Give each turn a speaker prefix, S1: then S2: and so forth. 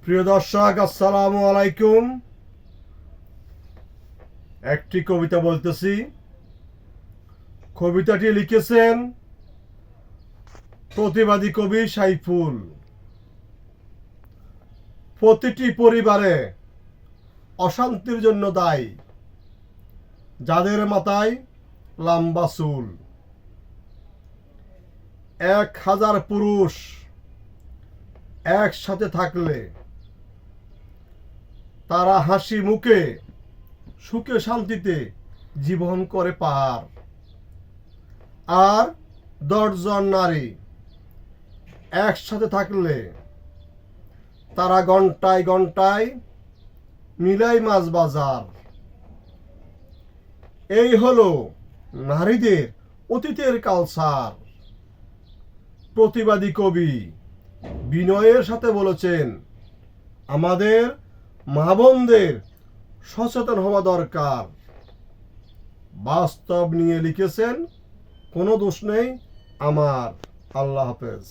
S1: প্রিয় দর্শক, আসসালামু আলাইকুম। একটি কবিতা বলতেছি। কবিতাটি লিখেছেন প্রতিবাদী কবি সাইফুল। প্রতিটি পরিবারে অশান্তির জন্য দায়ী যাদের মাথায় লম্বা চুল। 1000 পুরুষ একসাথে থাকলে তারা হাসি মুখে সুখে শান্তিতে জীবন করে পার। আর 10 জন নারী একসাথে থাকলে তারা ঘন্টায় ঘন্টায় মিলাই মাছ বাজার। এই হলো নারীদের অতীতের কালচার। প্রতিবাদী কবি বিনয়ের সাথে বলেছেন, আমাদের মা বোনদের সচেতন হওয়া দরকার। বাস্তব নিয়ে লিখেছেন, কোনো দোষ নেই আমার। আল্লাহ হাফেজ।